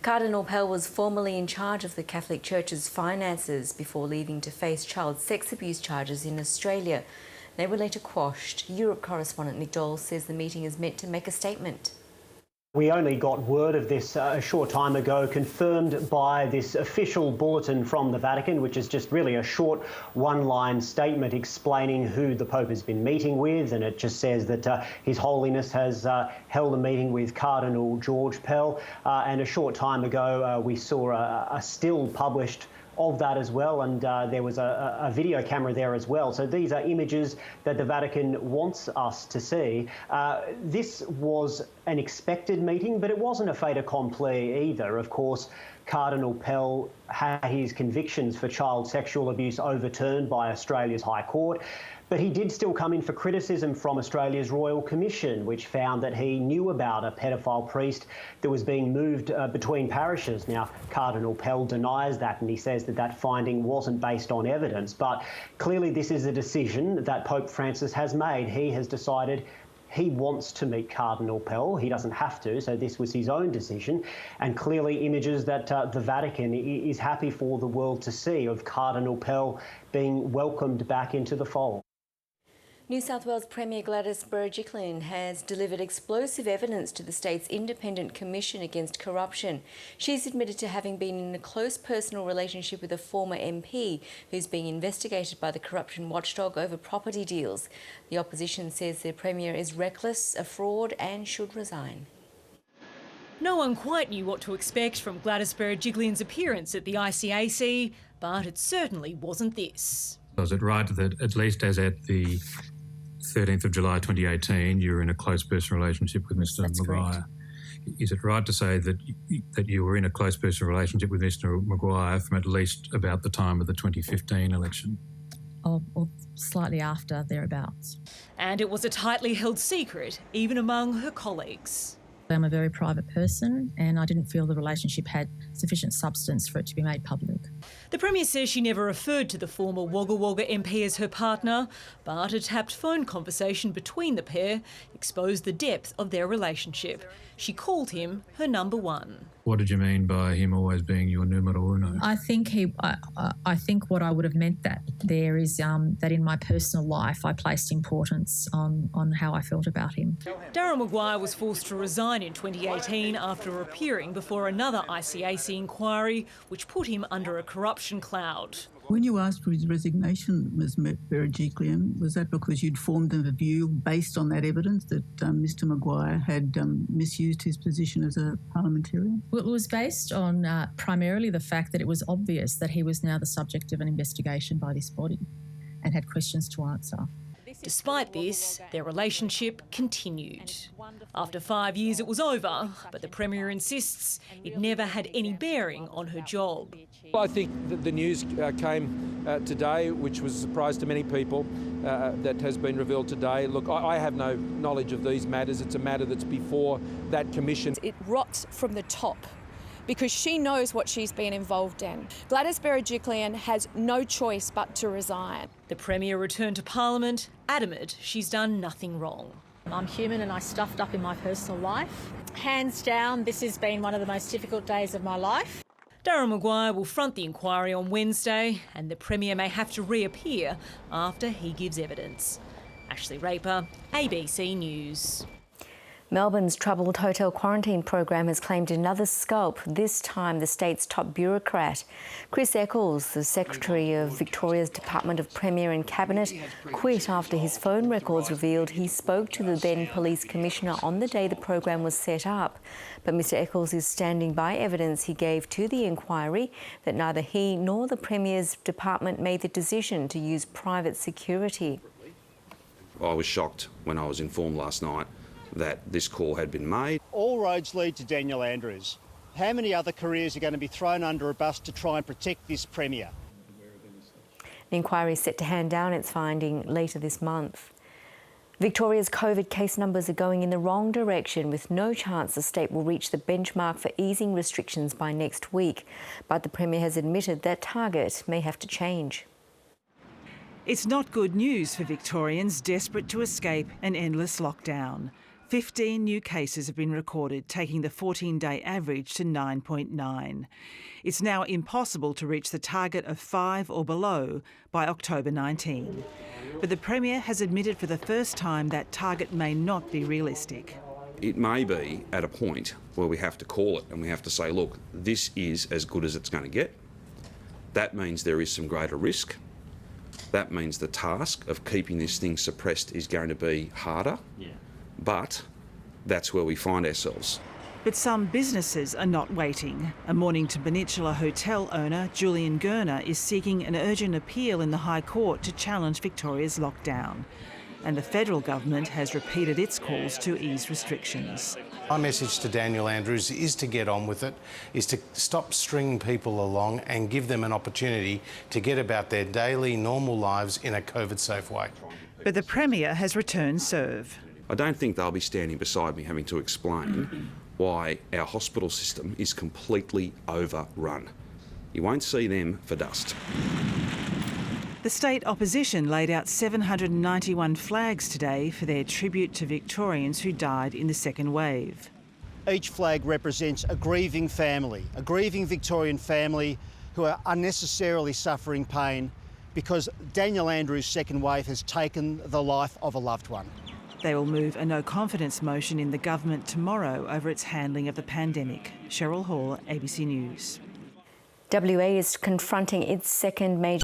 Cardinal Pell was formerly in charge of the Catholic Church's finances before leaving to face child sex abuse charges in Australia. They were later quashed. Europe correspondent Nick Dole says the meeting is meant to make a statement. We only got word of this a short time ago, confirmed by this official bulletin from the Vatican, which is just really a short one-line statement explaining who the Pope has been meeting with, and it just says that His Holiness has held a meeting with Cardinal George Pell, and a short time ago we saw a still published of that as well, and there was a video camera there as well. So these are images that the Vatican wants us to see. This was an expected meeting, but it wasn't a fait accompli either. Of course, Cardinal Pell had his convictions for child sexual abuse overturned by Australia's High Court. But he did still come in for criticism from Australia's Royal Commission, which found that he knew about a pedophile priest that was being moved between parishes. Now, Cardinal Pell denies that, and he says that that finding wasn't based on evidence. But clearly this is a decision that Pope Francis has made. He has decided he wants to meet Cardinal Pell. He doesn't have to, so this was his own decision. And clearly images that the Vatican is happy for the world to see of Cardinal Pell being welcomed back into the fold. New South Wales Premier Gladys Berejiklian has delivered explosive evidence to the state's independent commission against corruption. She's admitted to having been in a close personal relationship with a former MP who's being investigated by the corruption watchdog over property deals. The opposition says the Premier is reckless, a fraud and should resign. No one quite knew what to expect from Gladys Berejiklian's appearance at the ICAC, but it certainly wasn't this. Was it right that, at least as at the 13th of July 2018, you were in a close personal relationship with Mr Maguire? Is it right to say that you were in a close personal relationship with Mr Maguire from at least about the time of the 2015 election? Or slightly after, thereabouts. And it was a tightly held secret, even among her colleagues. I'm a very private person and I didn't feel the relationship had sufficient substance for it to be made public. The Premier says she never referred to the former Wagga Wagga MP as her partner, but a tapped phone conversation between the pair exposed the depth of their relationship. She called him her number one. What did you mean by him always being your numero uno? I think what I would have meant that there is that in my personal life I placed importance on how I felt about him. Darryl Maguire was forced to resign in 2018 after appearing before another ICAC inquiry which put him under a corruption cloud. When you asked for his resignation, Ms Berejiklian, was that because you'd formed a view based on that evidence that Mr Maguire had misused his position as a parliamentarian? Well, it was based on primarily the fact that it was obvious that he was now the subject of an investigation by this body and had questions to answer. Despite this, their relationship continued. After 5 years it was over, but the Premier insists it never had any bearing on her job. Well, I think that the news came today, which was a surprise to many people, that has been revealed today. Look, I have no knowledge of these matters. It's a matter that's before that commission. It rots from the top, because she knows what she's been involved in. Gladys Berejiklian has no choice but to resign. The Premier returned to Parliament, adamant she's done nothing wrong. I'm human and I stuffed up in my personal life. Hands down, this has been one of the most difficult days of my life. Darryl Maguire will front the inquiry on Wednesday and the Premier may have to reappear after he gives evidence. Ashley Raper, ABC News. Melbourne's troubled hotel quarantine program has claimed another scalp, this time the state's top bureaucrat. Chris Eccles, the Secretary of Victoria's Department of Premier and Cabinet, quit after his phone records revealed he spoke to the then Police Commissioner on the day the program was set up. But Mr Eccles is standing by evidence he gave to the inquiry that neither he nor the Premier's department made the decision to use private security. I was shocked when I was informed last night that this call had been made. All roads lead to Daniel Andrews. How many other careers are going to be thrown under a bus to try and protect this Premier? The inquiry is set to hand down its finding later this month. Victoria's COVID case numbers are going in the wrong direction, with no chance the state will reach the benchmark for easing restrictions by next week. But the Premier has admitted that target may have to change. It's not good news for Victorians desperate to escape an endless lockdown. 15 new cases have been recorded, taking the 14-day average to 9.9. It's now impossible to reach the target of 5 or below by October 19. But the Premier has admitted for the first time that target may not be realistic. It may be at a point where we have to call it and we have to say, look, this is as good as it's going to get. That means there is some greater risk. That means the task of keeping this thing suppressed is going to be harder. But that's where we find ourselves. But some businesses are not waiting. A Mornington Peninsula hotel owner, Julian Gurner, is seeking an urgent appeal in the High Court to challenge Victoria's lockdown. And the federal government has repeated its calls to ease restrictions. My message to Daniel Andrews is to get on with it, is to stop stringing people along and give them an opportunity to get about their daily, normal lives in a COVID-safe way. But the Premier has returned serve. I don't think they'll be standing beside me having to explain why our hospital system is completely overrun. You won't see them for dust. The state opposition laid out 791 flags today for their tribute to Victorians who died in the second wave. Each flag represents a grieving family, a grieving Victorian family who are unnecessarily suffering pain because Daniel Andrews' second wave has taken the life of a loved one. They will move a no-confidence motion in the government tomorrow over its handling of the pandemic. Cheryl Hall, ABC News. WA is confronting its second major